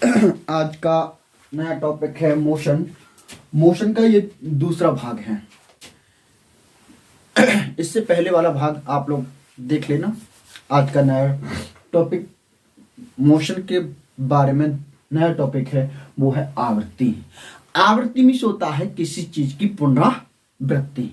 आज का नया टॉपिक है मोशन। मोशन का ये दूसरा भाग है। इससे पहले वाला भाग आप लोग देख लेना। आज का नया टॉपिक मोशन के बारे में नया टॉपिक है, वो है आवृत्ति। आवृत्ति मीन्स होता है किसी चीज की पुनरावृत्ति।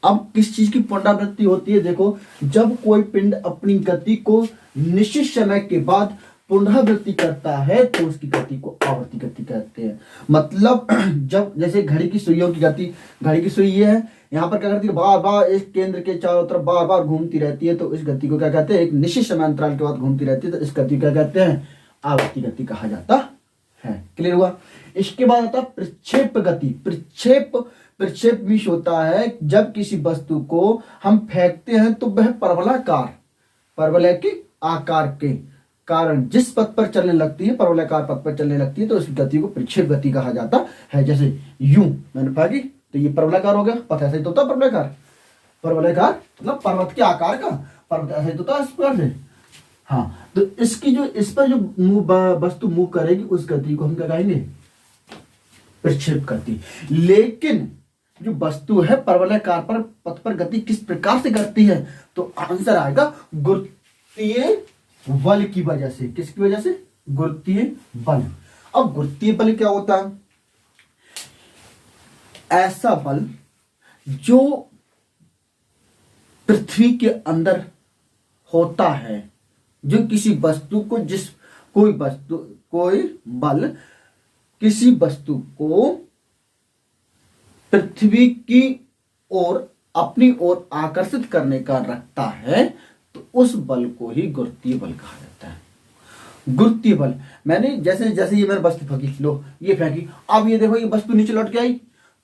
अब किस चीज की पुनरावृत्ति होती है? देखो, जब कोई पिंड अपनी गति को निश्चित समय के बाद पुनरावृत्ति करता है तो उसकी गति को आवर्ती गति कहते हैं। मतलब जब जैसे घड़ी की सुइयों की गति, घड़ी की सुई ये है, यहाँ पर क्या करती है, बार बार इस केंद्र के चारों तरफ बार बार घूमती रहती है, तो इस गति को क्या कहते हैं? एक निश्चित समय अंतराल के बाद घूमती रहती है, तो इस गति को क्या कहते हैं? आवर्ती गति कहा जाता है। क्लियर हुआ? इसके बाद आता है प्रक्षेप गति। प्रक्षेप मीन्स होता है जब किसी वस्तु को हम फेंकते हैं तो वह परवलय के आकार के कारण जिस पथ पर चलने लगती है, परवलयाकार पथ पर चलने लगती है, तो उस गति को प्रक्षेप गति कहा जाता है। जैसे यूं मैंने फेंकी तो ये परवलयाकार हो गया, पथ ऐसे ही तो होता है परवलयाकार मतलब पर्वत के आकार का, पर्वत ऐसे ही तो होता है इस पर से। हाँ, तो इसकी जो इस पर जो वस्तु मूव करेगी उस गति को हम क्या कहेंगे? प्रक्षेप गति। लेकिन जो वस्तु है परवलयाकार पर पथ पर गति किस प्रकार से करती है? तो आंसर आएगा गुरुत्वीय बल की वजह से। किसकी वजह से? गुरुत्वीय बल। अब गुरुत्वीय बल क्या होता है? ऐसा बल जो पृथ्वी के अंदर होता है, जो किसी वस्तु को कोई बल किसी वस्तु को पृथ्वी की ओर अपनी ओर आकर्षित करने का रखता है, तो उस बल को ही गुरुत्वीय बल कहा जाता है। गुरुत्वीय बल मैंने जैसे जैसे ये मैंने वस्तु फेंकी, लो ये फेंकी, अब ये देखो ये वस्तु नीचे लौट के आई,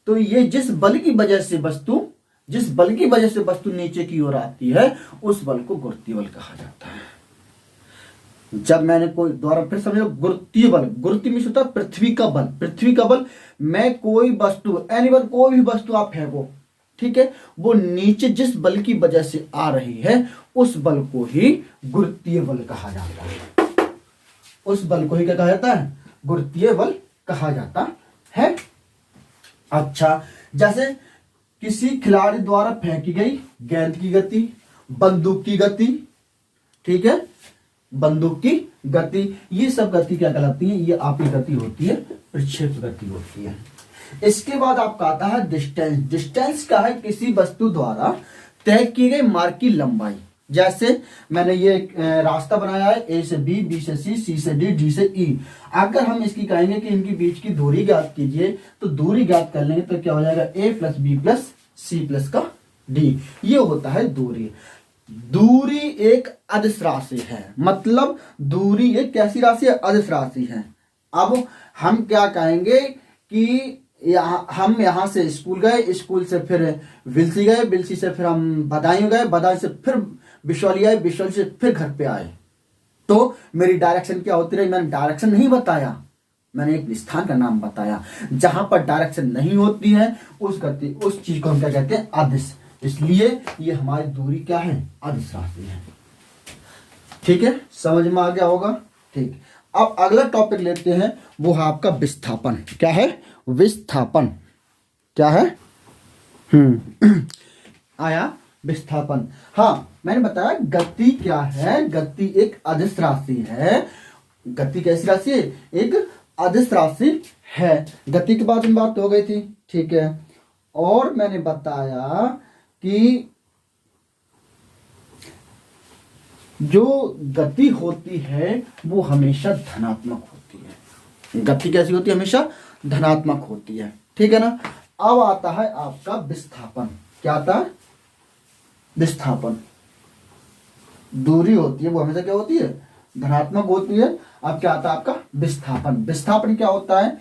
तो ये जिस बल की वजह से वस्तु नीचे की ओर आती है उस बल को गुरुत्वीय बल कहा जाता है। जब मैंने कोई द्वारा फिर समझो, गुरुत्वीय बल, गुरुत्वीय मीन्स होता है पृथ्वी का बल। मैं कोई वस्तु कोई भी वस्तु आप फेंको, ठीक है, वो नीचे जिस बल की वजह से आ रही है उस बल को ही गुरुत्वीय बल कहा जाता है। उस बल को ही क्या कहा जाता है? गुरुत्वीय बल कहा जाता है। अच्छा, जैसे किसी खिलाड़ी द्वारा फेंकी गई गेंद की गति, बंदूक की गति, ठीक है, बंदूक की गति, ये सब गति क्या कहलाती है? ये आपकी गति होती है, प्रक्षेप गति होती है। इसके बाद आपका आता है डिस्टेंस। डिस्टेंस का है किसी वस्तु द्वारा तय की गई मार्ग की लंबाई। जैसे मैंने ये रास्ता बनाया है ए से बी, बी से सी, सी से डी, डी से ई। अगर हम इसकी कहेंगे कि इनके बीच की दूरी ज्ञात कीजिए, तो दूरी ज्ञात कर लेंगे तो क्या हो जाएगा? A plus B plus C plus का डी। ये होता है दूरी। दूरी एक अदिश राशि है। मतलब दूरी एक कैसी राशि है? अदिश राशि है। अब हम क्या कहेंगे कि हम यहाँ से स्कूल गए, स्कूल से फिर विलसी गए, विलसी से फिर हम बदायूं गए, बदायूं से फिर बिशौली आए, बिशौली से फिर घर पे आए, तो मेरी डायरेक्शन क्या होती रही? मैंने डायरेक्शन नहीं बताया, मैंने एक स्थान का नाम बताया। जहां पर डायरेक्शन नहीं होती है उस चीज को हम क्या कहते हैं? अदिश। इसलिए ये हमारी दूरी क्या है? अदिश राशि है। ठीक है, समझ में आ गया होगा? ठीक। अब अगला टॉपिक लेते हैं, वो है आपका विस्थापन। क्या है? विस्थापन। क्या है? आया विस्थापन। हाँ, मैंने बताया गति क्या है? गति एक अदिश राशि है। गति कैसी राशि है? एक अदिश राशि है। गति के बारे में बात हो गई थी, ठीक है। और मैंने बताया कि जो गति होती है वो हमेशा धनात्मक होती है। गति कैसी होती है? हमेशा धनात्मक होती है, ठीक है ना। अब आता है आपका विस्थापन। क्या आता है? विस्थापन। दूरी होती है वो हमेशा क्या होती है? धनात्मक होती है। अब क्या आता है आपका? विस्थापन। विस्थापन क्या होता है?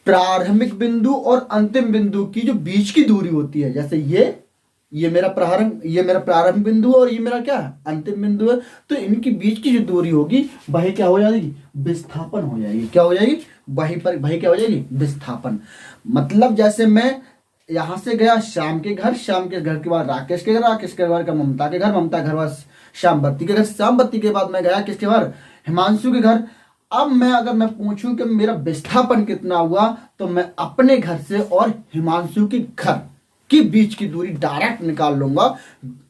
प्रारंभिक बिंदु और अंतिम बिंदु की जो बीच की दूरी होती है, जैसे ये मेरा प्रारंभ बिंदु और ये मेरा क्या अंतिम बिंदु है, तो इनकी बीच की जो दूरी होगी वही क्या हो जाएगी? विस्थापन हो जाएगी। क्या हो जाएगी? वही क्या हो जाएगी? विस्थापन। मतलब जैसे मैं यहां से गया श्याम के घर, श्याम के घर के बाद राकेश के घर, राकेश के घर का ममता के घर, ममता के घर बाद श्याम बत्ती के घर, श्याम बत्ती के बाद मैं गया किसके घर? हिमांशु के घर। अब मैं पूछूं कि मेरा विस्थापन कितना हुआ, तो मैं अपने घर से और हिमांशु के घर के बीच की दूरी डायरेक्ट निकाल लूंगा,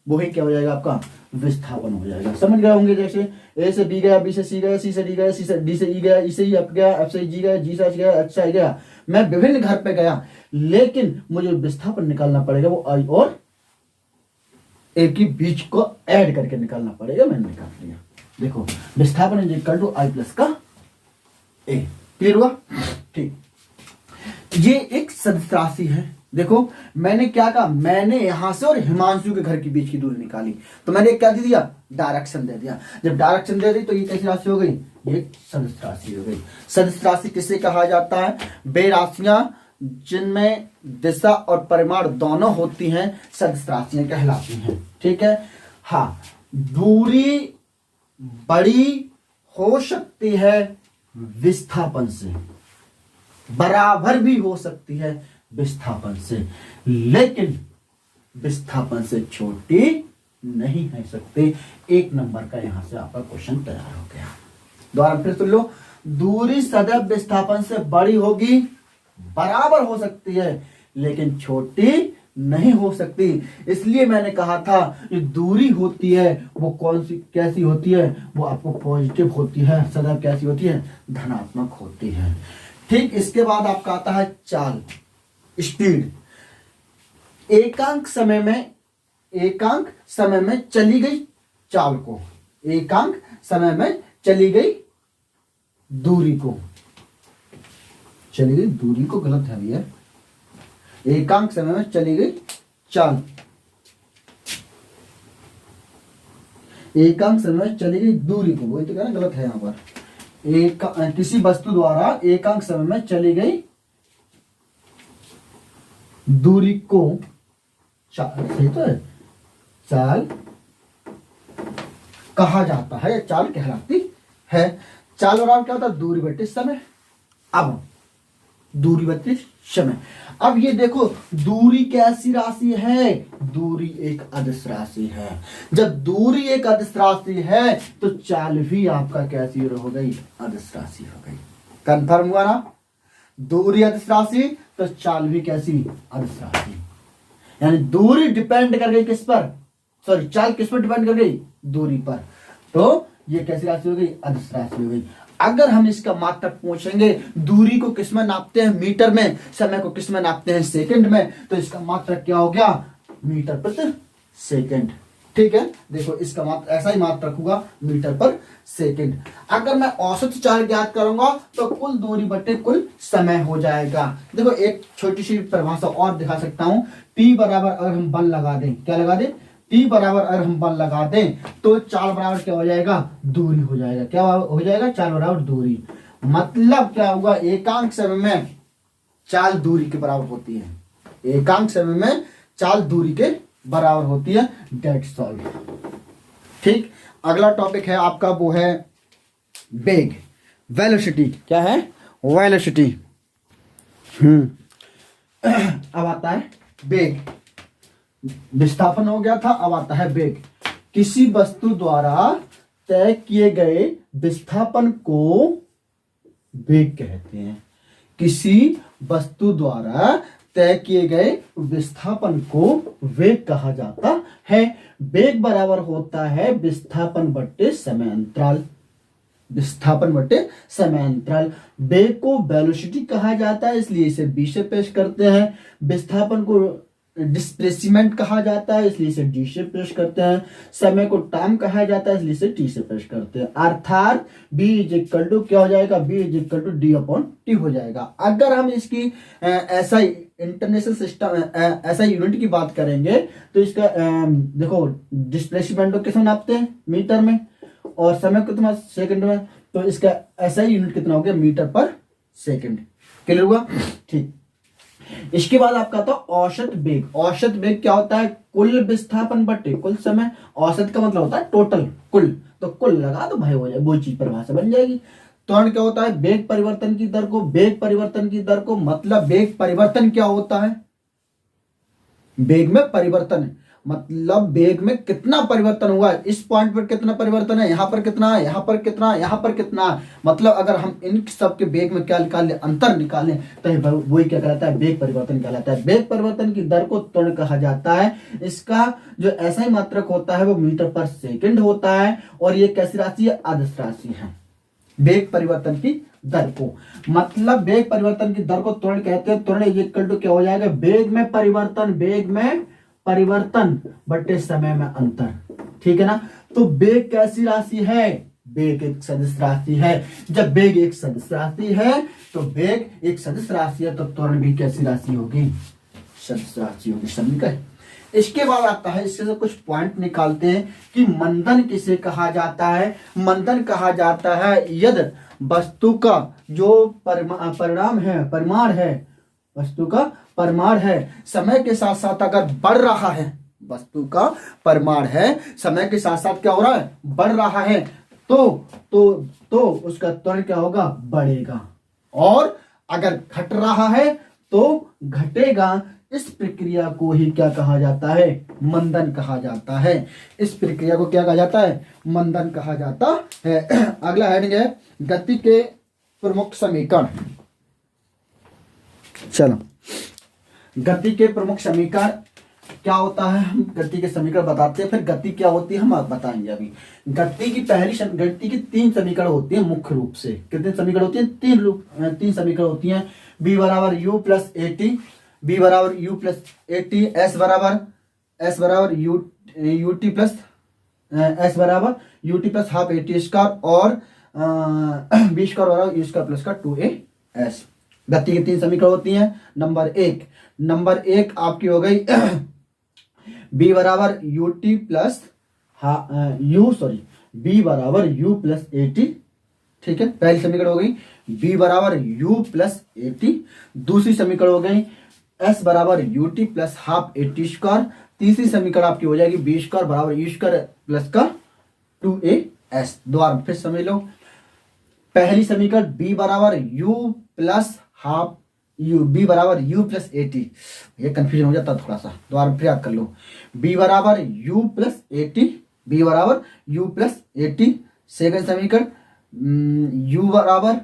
वही क्या हो जाएगा, आपका विस्थापन हो जाएगा। समझ गए होंगे, जैसे ए से बी गया, बी से सी गया, सी से डी गया, सी से डी से ई गया, ई से ई एफ गया, एफ से जी गया, जी से एच गया, एच से आई गया। मैं विभिन्न घर पे गया, लेकिन मुझे विस्थापन निकालना पड़ेगा, वो आई और ए के बीच को ऐड करके निकालना पड़ेगा। मैंने निकाल लिया। देखो विस्थापन is equal to I plus का ए। क्लियर हुआ? ठीक, ये एक सदिश राशि है। देखो मैंने क्या कहा, मैंने यहां से और हिमांशु के घर के बीच की दूरी निकाली, तो मैंने क्या दे दिया, डायरेक्शन दे दिया। जब डायरेक्शन दे दी तो ये कैसी राशि हो गई, ये सदिश राशि हो गई। सदिश राशि किसे कहा जाता है, वे राशियां जिनमें दिशा और परिमाण दोनों होती हैं सदिश राशियां कहलाती हैं। ठीक है। हाँ, दूरी बड़ी हो सकती है विस्थापन से, बराबर भी हो सकती है विस्थापन से, लेकिन विस्थापन से छोटी नहीं है सकते। एक नंबर का यहां से आपका क्वेश्चन तैयार हो गया। दोबारा फिर सुन लो, दूरी सदैव विस्थापन से बड़ी होगी, बराबर हो सकती है, लेकिन छोटी नहीं हो सकती। इसलिए मैंने कहा था ये दूरी होती है वो कौन सी कैसी होती है, वो आपको पॉजिटिव होती है, सदैव कैसी होती है, धनात्मक होती है। ठीक, इसके बाद आपका आता है चाल, स्पीड। एकांक समय में चली गई चाल को, एकांक समय में चली गई दूरी को, चली गई दूरी को गलत है भैया, एकांक समय में चली गई चाल, एकांक समय में चली गई दूरी को, वही तो कहना गलत है यहां पर। किसी वस्तु द्वारा एकांक समय में चली गई दूरी को चाल, सही तो है, चाल कहा जाता है, चाल कहलाती है। चाल बराबर क्या होता है, दूरी बटे समय। अब दूरी बटे समय। अब ये देखो दूरी कैसी राशि है, दूरी एक अदिश राशि है। जब दूरी एक अदिश राशि है तो चाल भी आपका कैसी हो गई, अदिश राशि हो गई। कंफर्म हुआ ना? दूरी अदिश राशि तो चाल भी कैसी, अदिश राशि। यानी दूरी डिपेंड कर गई किस पर, सॉरी चाल किस पर डिपेंड कर गई, दूरी पर। तो ये कैसी राशि हो गई, अदिश राशि हो गई। अगर हम इसका मात्रक पूछेंगे, दूरी को किस में नापते हैं, मीटर में, समय को किस में नापते हैं, सेकंड में, तो इसका मात्रक क्या हो गया, मीटर प्रति सेकंड। ठीक है, देखो इसका मात्रक ऐसा ही मात्रक होगा, मीटर पर सेकंड। अगर मैं औसत चाल ज्ञात करूंगा तो कुल दूरी बटे कुल समय हो जाएगा। देखो एक छोटी सी परिभाषा और दिखा सकता हूं, टी बराबर अगर हम बल लगा दें, क्या लगा दें, टी बराबर अगर हम बल लगा दें तो चाल बराबर क्या हो जाएगा, दूरी हो जाएगा। क्या हो जाएगा, चाल बराबर दूरी। मतलब क्या होगा, एकांक समय में चाल दूरी के बराबर होती है, एकांक समय में चाल दूरी के बराबर होती है। That's all. ठीक, अगला टॉपिक है आपका, वो है वेग, वेलोसिटी। क्या है, वेलोसिटी। अब आता है वेग। विस्थापन हो गया था, अब आता है वेग। किसी वस्तु द्वारा तय किए गए विस्थापन को वेग कहते हैं। किसी वस्तु द्वारा तय किए गए विस्थापन को वेग कहा जाता है। वेग बराबर होता है विस्थापन बट्टे समय अंतराल, विस्थापन बट्टे समय अंतराल। वेग को वेलोसिटी कहा जाता है, इसलिए इसे बी से पेश करते हैं। विस्थापन को डिस्प्लेसमेंट कहा जाता है, इसलिए इसे डी से पेश करते हैं। समय को टाइम कहा जाता है, इसलिए इसे टी से पेश करते हैं। अर्थात बी इज इक्वल टू क्या हो जाएगा, B is equal to D upon T हो जाएगा। अगर हम इसकी ऐसा इंटरनेशनल सिस्टम ऐसा यूनिट की बात करेंगे तो इसका देखो डिस्प्लेसमेंट को किसमें नापते हैं, मीटर में, और समय को कितना, सेकंड में। तो इसका ऐसा यूनिट कितना हो गया, मीटर पर सेकंड। क्लियर हुआ? ठीक, इसके बाद आपका था औसत वेग। औसत वेग क्या होता है, कुल विस्थापन बटे कुल समय। औसत का मतलब होता है टोटल, कुल, तो कुल लगा तो भाई हो जाए, वो चीज परिभाषा बन जाएगी। त्वरण क्या होता है, वेग परिवर्तन की दर को, वेग परिवर्तन की दर को, मतलब वेग परिवर्तन क्या होता है, वेग में परिवर्तन मतलब वेग में कितना परिवर्तन हुआ है, इस पॉइंट पर कितना परिवर्तन है, यहाँ पर कितना है, यहाँ पर कितना है, यहाँ पर कितना है। मतलब अगर हम इन सब के वेग में क्या निकालें, अंतर निकालें, तो वही क्या कहलाता है, वेग परिवर्तन कहलाता है। वेग परिवर्तन की दर को त्वरण कहा जाता है। इसका जो ऐसा ही मात्रक होता है वो मीटर पर सेकंड होता है, और ये कैसी राशि है, अदिश राशि है। वेग परिवर्तन की दर को, मतलब वेग परिवर्तन की दर को त्वरण कहते हैं। त्वरण इक्वल टू क्या हो जाएगा, वेग में परिवर्तन, वेग में परिवर्तन बटे समय में अंतर, ठीक है ना। तो वेग कैसी राशि है, वेग एक सदिश राशि है। जब वेग एक सदिश राशि है तो वेग एक सदिश राशि है, तो त्वरण भी कैसी राशि होगी, सदिश राशि होगी। समझ गए। इसके बाद आता है, इससे कुछ पॉइंट निकालते हैं कि मंदन किसे कहा जाता है। मंदन कहा जाता है यदि वस्तु का जो परिणाम है, परिमाण है, वस्तु का परिमाण है, समय के साथ साथ अगर बढ़ रहा है, वस्तु का परिमाण है, समय के साथ साथ क्या हो रहा है, बढ़ रहा है, तो उसका त्वरण क्या होगा, बढ़ेगा। और अगर घट रहा है तो घटेगा। इस प्रक्रिया को ही क्या कहा जाता है, मंदन कहा जाता है। इस प्रक्रिया को क्या कहा जाता है, मंदन कहा जाता है। अगला हेडिंग है गति के प्रमुख समीकरण। चलो, गति के प्रमुख समीकरण क्या होता है, हम गति के समीकरण बताते हैं, फिर गति क्या होती है हम आप बताएंगे। अभी गति की तीन समीकरण होती है मुख्य रूप से। कितने समीकरण होती है, तीन समीकरण होती हैं। बी बराबर u plus a t, v बराबर u plus a t, s बराबर यू टी प्लस एस बराबर u t plus half a t square, और बी स्क्वायर बराबर यू स्क्वायर प्लस का 2as। गति की तीन समीकरण होती हैं। नंबर एक आपकी हो गई बी बराबर यू टी प्लस बी बराबर यू प्लस ए टी, ठीक है, पहली समीकरण हो गई बी बराबर यू प्लस ए टी। दूसरी समीकरण हो गई एस बराबर u t plus half a t square. तीसरी समीकरण आपकी हो जाएगी बी स्क्वायर बराबर यू स्क्वायर प्लस का 2as। दोबारा फिर समझ लो, पहली समीकरण बी बराबर यू प्लस हाफ बी बराबर यू प्लस ए टी, ये कंफ्यूजन हो जाता है थोड़ा सा, दोबारा फिर याद कर लो। बी बराबर u plus a t, v बराबर u plus a t. Second समीकरण यू बराबर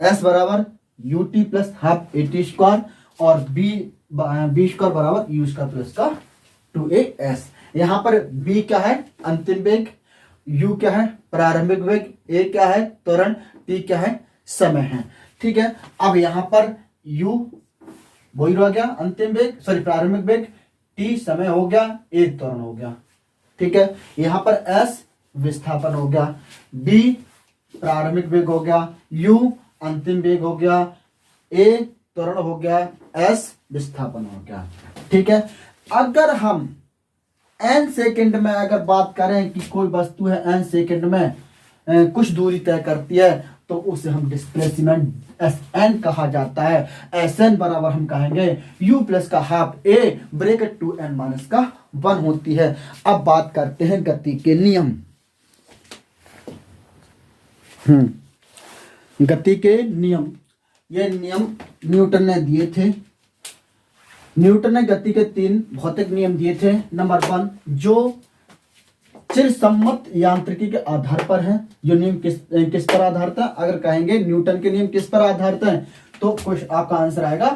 एस बराबर u t plus half a t square, और बी स्क्वायर बराबर यू स्क्वायर प्लस का 2as। यहाँ पर बी क्या है, अंतिम वेग, यू क्या है, प्रारंभिक वेग, ए क्या है, त्वरण, टी क्या है, समय है, ठीक है। अब यहाँ पर यू वही रह गया अंतिम वेग, प्रारंभिक वेग, टी समय हो गया, ए त्वरण हो गया, ठीक है। यहाँ पर एस विस्थापन हो गया, बी प्रारंभिक वेग हो गया, यू अंतिम वेग हो गया, ए त्वरण हो गया, एस विस्थापन हो गया, ठीक है। अगर हम n सेकंड में अगर बात करें कि कोई वस्तु है n सेकंड में कुछ दूरी तय करती है, तो उसे हम डिस्प्लेसमेंट Sn कहा जाता है। Sn बराबर हम कहेंगे u प्लस का half a bracket 2n minus का 1 होती है। अब बात करते हैं गति के नियम। गति के नियम, ये नियम न्यूटन ने दिए थे। न्यूटन ने गति के 3 भौतिक नियम दिए थे। नंबर 1 जो चिरसम्मत यांत्रिकी के आधार पर है। जो नियम किस पर आधारित है, अगर कहेंगे न्यूटन के नियम किस पर आधारित है, तो कुछ आपका आंसर आएगा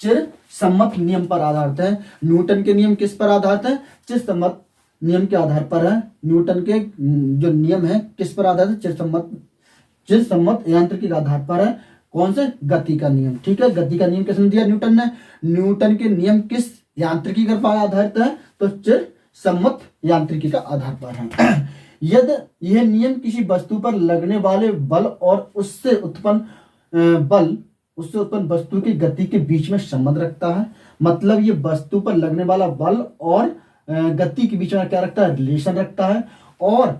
चिरसम्मत नियम पर आधारित है। न्यूटन के नियम किस पर आधारित है, चिरसम्मत नियम के आधार पर है। न्यूटन के जो नियम है किस पर आधारित है, चिरसम्मत यांत्रिकी के आधार पर है। कौन से, गति का नियम, ठीक है। गति का नियम किसने दिया, न्यूटन ने। न्यूटन के नियम किस यांत्रिकी पर आधारित है, तो चिरसम्मत यांत्रिकी का आधार पर है। यदि यह नियम किसी वस्तु पर लगने वाले बल और उससे उत्पन्न वस्तु की गति के बीच में संबंध रखता है। मतलब ये वस्तु पर लगने वाला बल और गति के बीच में क्या रखता है, रिलेशन रखता है। और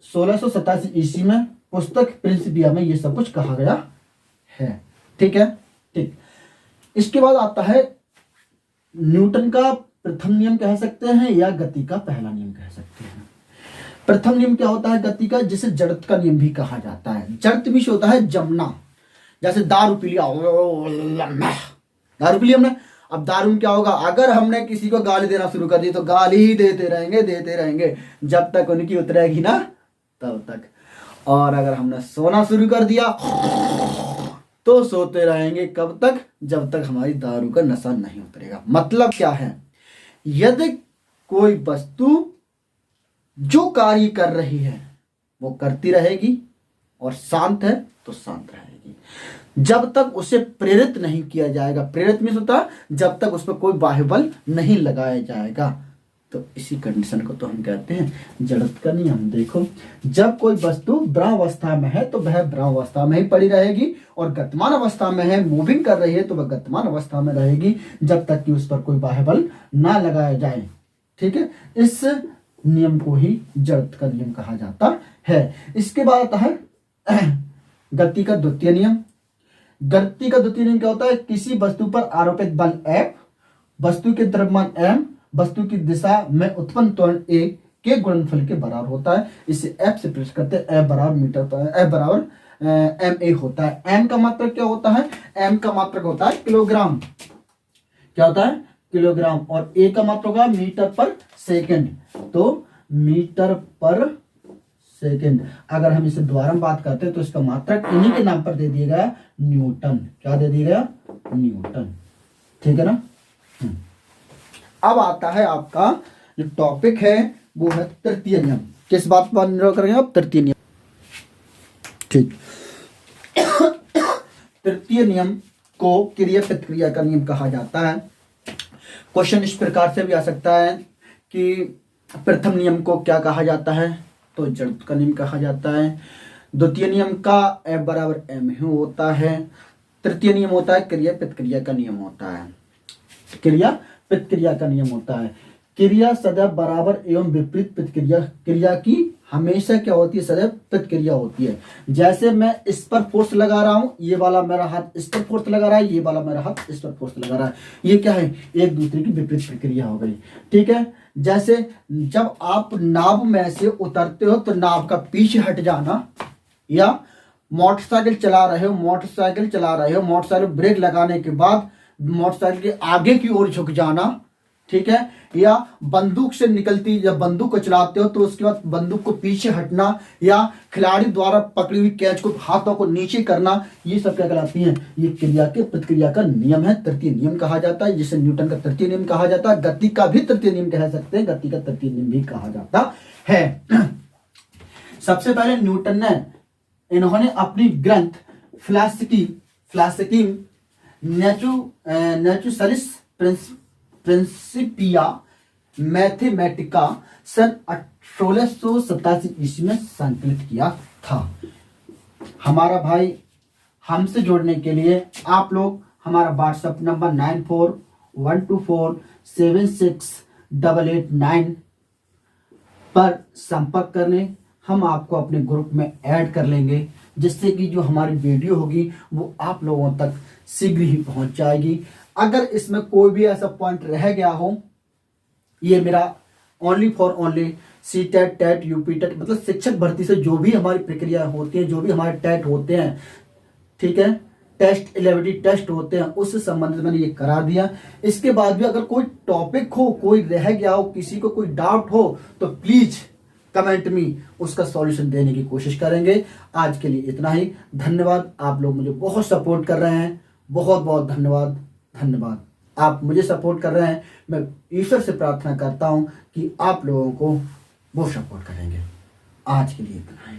1687 ईस्वी में पुस्तक प्रिंसिपिया में ये सब कुछ कहा गया है, ठीक है, ठीक। इसके बाद आता है न्यूटन का प्रथम नियम कह सकते हैं या गति का पहला नियम कह सकते हैं। प्रथम नियम क्या होता है गति का, जिसे जड़त्व का नियम भी कहा जाता है। जड़त्व भी होता है जमना, जैसे दारू पी लिया, दारू पी लिया हमने, अब दारू में क्या होगा, अगर हमने किसी को गाली देना शुरू कर दी तो गाली ही देते रहेंगे जब तक उनकी उतरेगी ना तब तक। और अगर हमने सोना शुरू कर दिया तो सोते रहेंगे कब तक, जब तक हमारी दारू का नशा नहीं उतरेगा। मतलब क्या है, यदि कोई वस्तु जो कार्य कर रही है वो करती रहेगी और शांत है तो शांत रहेगी, जब तक उसे प्रेरित नहीं किया जाएगा। प्रेरित मीन्स होता है जब तक उस पर कोई बाह्य बल नहीं लगाया जाएगा। तो इसी कंडीशन को तो हम कहते हैं जड़त्व का नियम। देखो, जब कोई वस्तु ब्रह्मावस्था में है तो वह ब्रह्मावस्था में ही पड़ी रहेगी, और गतिमान अवस्था में है, मूविंग कर रही है, तो वह गतिमान अवस्था में रहेगी जब तक कि उस पर कोई बाह्य बल ना लगाया जाए। ठीक है, इस नियम को ही जड़त्व का नियम कहा जाता है। इसके बाद आता है गति का द्वितीय नियम। गति का द्वितीय नियम क्या होता है, किसी वस्तु पर आरोपित बल F, वस्तु के द्रव्यमान M, वस्तु की दिशा में उत्पन्न त्वरण A के गुणनफल के बराबर होता है। इसे F से प्रश्न करते हैं। F बराबर मीटर पर F बराबर ma होता है। m का मात्रक क्या होता है, m का मात्रक होता है किलोग्राम। क्या होता है, किलोग्राम। और a का मात्रक होगा मीटर पर सेकंड। तो मीटर पर सेकंड। अगर हम इसे द्वारा में बात करते हैं तो इसका मात्रक इन्हीं के नाम पर दे दिया गया न्यूटन। क्या दे दिया गया, न्यूटन। ठीक है ना। अब आता है आपका जो टॉपिक है वो है तृतीय नियम। किस बात पर निर्भर करेंगे आप, तृतीय नियम। ठीक, तृतीय नियम को क्रिया प्रतिक्रिया का नियम कहा जाता है। क्वेश्चन इस प्रकार से भी आ सकता है कि प्रथम नियम को क्या कहा जाता है, तो जड़त्व का नियम कहा जाता है। द्वितीय नियम का F बराबर ma होता है। तृतीय नियम होता है क्रिया प्रतिक्रिया का नियम होता है। क्रिया प्रतिक्रिया का नियम होता है। क्रिया सदैव बराबर एवं विपरीत प्रतिक्रिया, क्रिया की हमेशा क्या होती है, सदैव प्रतिक्रिया होती है। जैसे मैं इस पर फोर्स लगा रहा हूं, ये वाला मेरा हाथ इस पर फोर्स लगा रहा है, ये वाला मेरा हाथ इस पर फोर्स लगा रहा है, ये क्या है, एक दूसरे की विपरीत प्रक्रिया हो गई। ठीक है, जैसे जब आप नाव में से उतरते हो तो नाव का पीछे हट जाना, या मोटरसाइकिल चला रहे हो, मोटरसाइकिल ब्रेक लगाने के बाद मोटरसाइकिल के आगे की ओर झुक जाना। ठीक है, या बंदूक से निकलती, जब बंदूक को चलाते हो तो उसके बाद बंदूक को पीछे हटना, या खिलाड़ी द्वारा पकड़ी हुई कैच को हाथों को नीचे करना, ये सब क्या कहलाती हैं, ये क्रिया के प्रतिक्रिया का नियम है। तृतीय नियम कहा जाता है, जिसे न्यूटन का तृतीय नियम कहा जाता है। गति का भी तृतीय नियम कह सकते हैं, गति का तृतीय नियम भी कहा जाता है। सबसे पहले न्यूटन ने, इन्होंने अपनी ग्रंथ फ्लास्की नेचुरलिस प्रिंसिपिया मैथमेटिका सन 1687 ईस्वी में संकलित किया था। हमारा भाई हमसे जुड़ने के लिए आप लोग हमारा व्हाट्सएप नंबर 9412476889 पर संपर्क कर लें। हम आपको अपने ग्रुप में ऐड कर लेंगे, जिससे कि जो हमारी वीडियो होगी वो आप लोगों तक शीघ्र ही पहुंच जाएगी। अगर इसमें कोई भी ऐसा पॉइंट रह गया हो, ये मेरा only for only CTET, TET, UP TET मतलब शिक्षक भर्ती से जो भी हमारी प्रक्रिया होती है, जो भी हमारे टेट होते हैं, ठीक है, टेस्ट 11 टेस्ट होते हैं, उससे संबंधित मैंने ये करा दिया। इसके बाद भी अगर कोई टॉपिक हो, कोई रह गया हो, किसी को कोई डाउट हो, तो प्लीज कमेंट में उसका सॉल्यूशन देने की कोशिश करेंगे। आज के लिए इतना ही। धन्यवाद, आप लोग मुझे बहुत सपोर्ट कर रहे हैं, बहुत बहुत धन्यवाद। आप मुझे सपोर्ट कर रहे हैं, मैं ईश्वर से प्रार्थना करता हूं कि आप लोगों को वो सपोर्ट करेंगे। आज के लिए इतना ही।